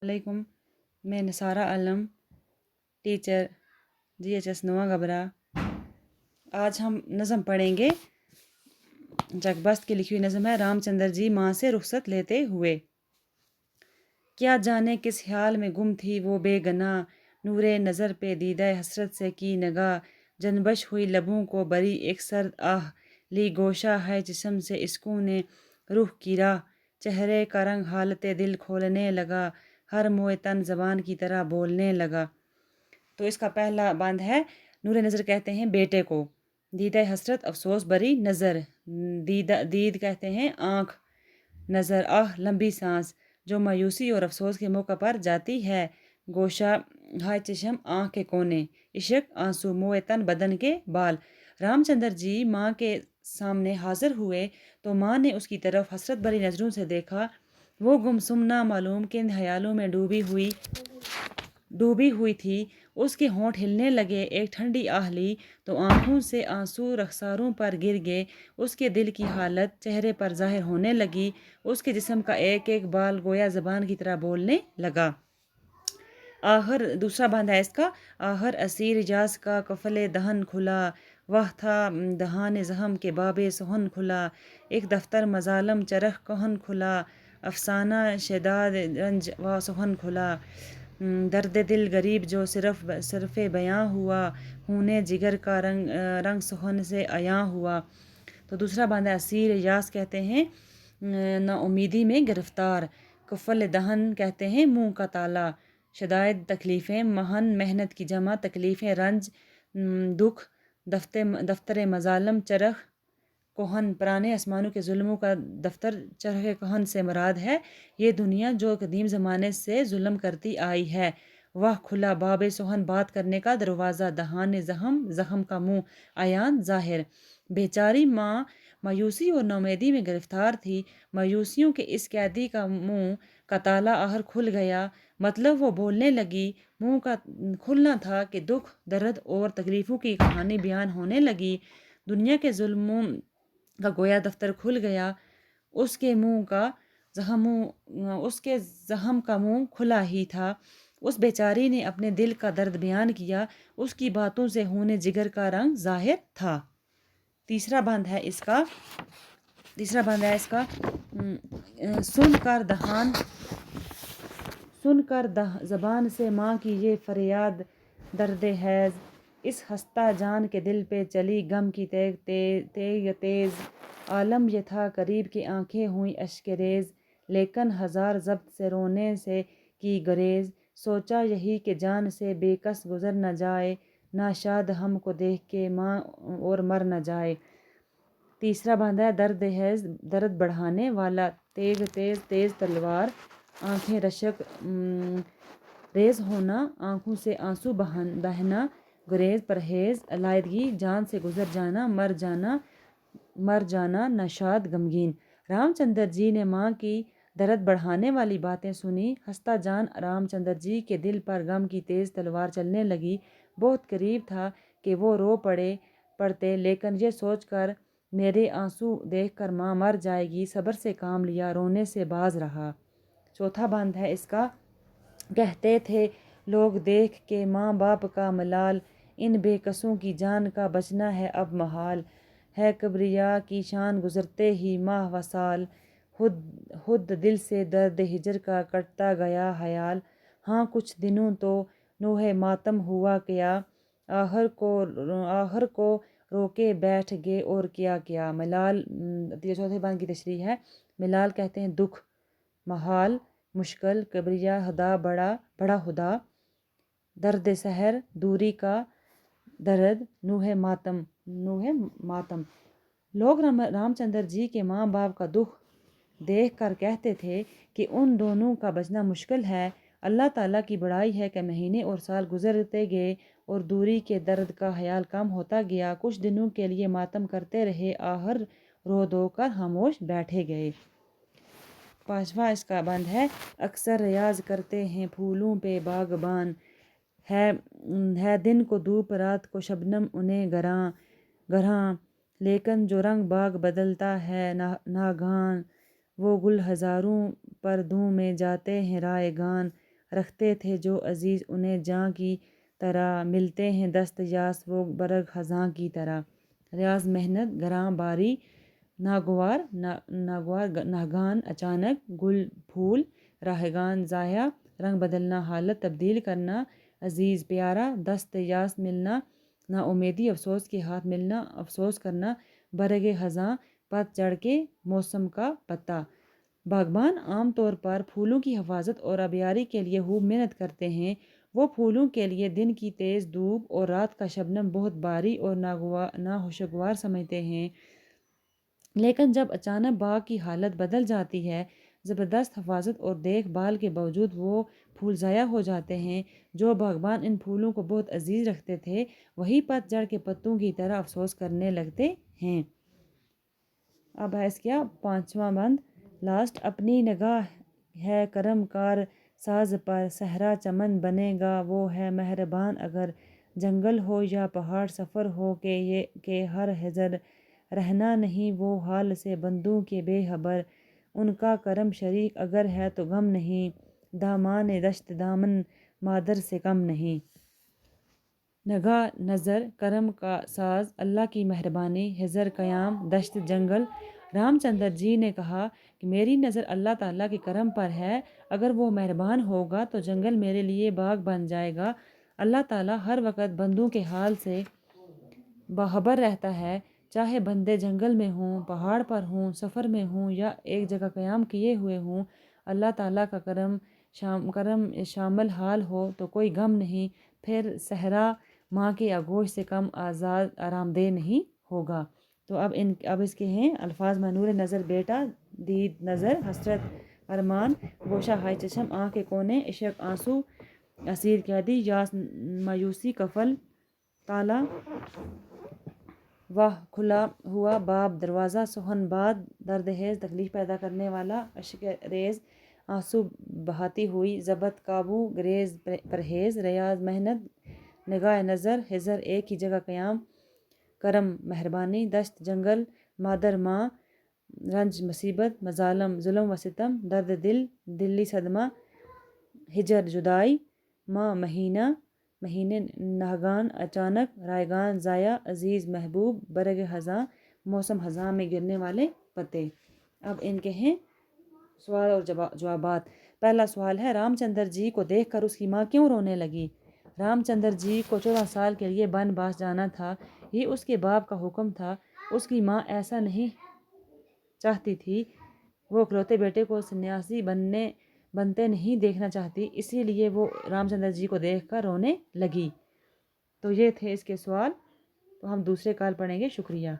علیکم، میں نثارہ عالم، teacher GHS نواں گبرا۔ آج ہم نظم پڑھیں گے۔ جگ بست کی لکھی ہوئی نظم ہے، رام چندر جی ماں سے رخصت لیتے ہوئے۔ کیا جانے کس خیال میں گم تھی وہ بے گناہ، نور نظر پہ دیدہ حسرت سے کی نگاہ، جنبش ہوئی لبوں کو بری ایک سرد آہ، لی گوشہ ہے جسم سے اسکون روح کی راہ، چہرے کا رنگ حالت دل کھولنے لگا، ہر موئے تن زبان کی طرح بولنے لگا۔ تو اس کا پہلا بند ہے، نور نظر کہتے ہیں بیٹے کو، دیدہ حسرت افسوس بری نظر، دید کہتے ہیں آنکھ، نظر آہ لمبی سانس جو مایوسی اور افسوس کے موقع پر جاتی ہے، گوشہ ہائے چشم آنکھ کے کونے، عشق آنسو موئے تن بدن کے بال۔ رام چندر جی ماں کے سامنے حاضر ہوئے تو ماں نے اس کی طرف حسرت بھری نظروں سے دیکھا۔ وہ گمسم نامعلوم کن خیالوں میں ڈوبی ہوئی تھی۔ اس کے ہونٹ ہلنے لگے، ایک ٹھنڈی آہ لی تو آنکھوں سے آنسو رخساروں پر گر گئے۔ اس کے دل کی حالت چہرے پر ظاہر ہونے لگی، اس کے جسم کا ایک ایک بال گویا زبان کی طرح بولنے لگا۔ آخر دوسرا بند ہے اس کا، آخر اسیر اجاز کا قفل دہن کھلا، وہ تھا دہان زخم کے باب سخن کھلا، ایک دفتر مظالم چرخ کہن کھلا، افسانہ شداد رنج و سخن کھلا، درد دل غریب جو صرف بیاں ہوا، خون جگر کا رنگ سخن سے عیاں ہوا۔ تو دوسرا بند ہے، اسیر یاس کہتے ہیں نا امیدی میں گرفتار، قفل دہن کہتے ہیں منہ کا تالا، شدائد تکلیفیں مہن محنت کی جمع تکلیفیں رنج دکھ، دفتر مظالم چرخ کوہن پرانے آسمانوں کے ظلموں کا دفتر چرخ کوہن سے مراد ہے یہ دنیا جو قدیم زمانے سے ظلم کرتی آئی ہے۔ وہ کھلا باب سخن بات کرنے کا دروازہ، دہان زخم کا منہ عیان ظاہر۔ بیچاری ماں مایوسی اور نومیدی میں گرفتار تھی، مایوسیوں کے اس قیدی کا منہ کا تالا آخر کھل گیا، مطلب وہ بولنے لگی۔ منہ کا کھلنا تھا کہ دکھ درد اور تکلیفوں کی کہانی بیان ہونے لگی۔ دنیا کے ظلموں کا گویا دفتر کھل گیا، اس کے زخم کا منہ کھلا ہی تھا۔ اس بیچاری نے اپنے دل کا درد بیان کیا، اس کی باتوں سے خون جگر کا رنگ ظاہر تھا۔ تیسرا بند ہے اس کا، سن کر زبان سے ماں کی یہ فریاد درد حیض، اس ہستہ جان کے دل پہ چلی غم کی تیز، عالم یہ تھا قریب کہ آنکھیں ہوئیں اشک ریز، لیکن ہزار ضبط سے رونے سے کی گریز، سوچا یہی کہ جان سے بے کس گزر نہ جائے، ناشاد ہم کو دیکھ کے ماں اور مر نہ جائے۔ تیسرا بند ہے، درد حیض درد بڑھانے والا، تیز تلوار، آنکھیں رشک ریز ہونا، آنکھوں سے آنسو بہنا، گریز پرہیز، علیحدگی جان سے گزر جانا، مر جانا نشاد غمگین۔ رام چندر جی نے ماں کی درد بڑھانے والی باتیں سنی، ہستہ جان رام چندر جی کے دل پر غم کی تیز تلوار چلنے لگی۔ بہت قریب تھا کہ وہ رو پڑتے، لیکن یہ سوچ کر میرے آنسو دیکھ کر ماں مر جائے گی، صبر سے کام لیا، رونے سے باز رہا۔ چوتھا بند ہے اس کا، کہتے تھے لوگ دیکھ کے ماں باپ کا ملال، ان بے کسوں کی جان کا بچنا ہے اب محال، ہے کبریا کی شان گزرتے ہی ماہ و سال، خود دل سے درد ہجر کا کٹتا گیا خیال، ہاں کچھ دنوں تو نوحہ ماتم ہوا کیا، آخر کو رو کے بیٹھ گئے اور کیا ملال۔ چوتھے بند کی تشریح ہے، ملال کہتے ہیں دکھ، محال مشکل، کبریا خدا بڑا خدا، درد سحر دوری کا درد، نوحہ ماتم۔ لوگ رام چندر جی کے ماں باپ کا دکھ دیکھ کر کہتے تھے کہ ان دونوں کا بچنا مشکل ہے۔ اللہ تعالیٰ کی بڑائی ہے کہ مہینے اور سال گزرتے گئے اور دوری کے درد کا خیال کم ہوتا گیا، کچھ دنوں کے لیے ماتم کرتے رہے، آخر رو دھو کر خاموش بیٹھے گئے۔ پانچواں اس کا بند ہے، اکثر ریاض کرتے ہیں پھولوں پہ باغبان، ہے دن کو دھوپ رات کو شبنم انہیں گراں، لیکن جو رنگ باغ بدلتا ہے ناگہان، وہ گل ہزاروں پردوں میں جاتے ہیں رائگان، رکھتے تھے جو عزیز انہیں جاں کی طرح ملتے ہیں دست یاس وہ برگ خزاں کی طرح۔ ریاض محنت گراں باری ناگوار ناگان اچانک گل پھول راہگان ضائع رنگ بدلنا حالت تبدیل کرنا عزیز پیارا دست یاس ملنا نا امیدی افسوس کے ہاتھ ملنا افسوس کرنا برگ خزاں پت چڑھ کے موسم کا پتا۔ باغبان عام طور پر پھولوں کی حفاظت اور آبیاری کے لیے خوب محنت کرتے ہیں۔ وہ پھولوں کے لیے دن کی تیز دھوپ اور رات کا شبنم بہت باری اور ناخوشگوار سمجھتے ہیں، لیکن جب اچانک باغ کی حالت بدل جاتی ہے، زبردست حفاظت اور دیکھ بھال کے باوجود وہ پھول ضائع ہو جاتے ہیں جو باغبان ان پھولوں کو بہت عزیز رکھتے تھے، وہی پت جھڑ کے پتوں کی طرح افسوس کرنے لگتے ہیں۔ اب ہے اس کیا 5واں بند لاسٹ۔ اپنی نگاہ ہے کرم کار ساز پر صحرا چمن بنے گا وہ ہے مہربان اگر جنگل ہو یا پہاڑ سفر ہو کہ ہر ہجر رہنا نہیں وہ حال سے بندوں کے بے خبر ان کا کرم شریک اگر ہے تو غم نہیں دامان دشت دامن مادر سے کم نہیں۔ نگاہ نظر کرم کا ساز اللہ کی مہربانی ہجر قیام دشت جنگل۔ رام چندر جی نے کہا کہ میری نظر اللہ تعالیٰ کے کرم پر ہے، اگر وہ مہربان ہوگا تو جنگل میرے لیے باغ بن جائے گا۔ اللہ تعالیٰ ہر وقت بندوں کے حال سے باخبر رہتا ہے، چاہے بندے جنگل میں ہوں، پہاڑ پر ہوں، سفر میں ہوں یا ایک جگہ قیام کیے ہوئے ہوں۔ اللہ تعالیٰ کا کرم شامل حال ہو تو کوئی غم نہیں، پھر صحرا ماں کے آغوش سے کم آزاد آرام دہ نہیں ہوگا۔ تو اب اس کے ہیں الفاظ نور نظر بیٹا دید نظر حسرت ارمان گوشہ ہائے چشم آنکھ کونے عشق آنسو اسیر قیدی یاس مایوسی کفل تالا واہ کھلا ہوا باب دروازہ سخن باد درد ہیز تکلیف پیدا کرنے والا اشک ریز آنسو بہاتی ہوئی ضبط قابو گریز پرہیز ریاض محنت نگاہ نظر ہجر ایک ہی جگہ قیام کرم مہربانی دشت جنگل مادر ماں رنج مصیبت مظالم ظلم و ستم درد دلی صدمہ ہجر جدائی ماہ مہینے نہگان اچانک رائگان ضائع عزیز محبوب برگ خزاں موسم خزاں میں گرنے والے پتے۔ اب ان کے ہیں سوال اور جوابات۔ پہلا سوال ہے رام چندر جی کو دیکھ کر اس کی ماں کیوں رونے لگی؟ رام چندر جی کو 14 سال کے لیے بنواس جانا تھا، یہ اس کے باپ کا حکم تھا۔ اس کی ماں ایسا نہیں چاہتی تھی، وہ اکلوتے بیٹے کو سنیاسی بنتے نہیں دیکھنا چاہتی، اسی لیے وہ رام چندر جی کو دیکھ کر رونے لگی۔ تو یہ تھے اس کے سوال، تو ہم دوسرے کال پڑھیں گے۔ شکریہ۔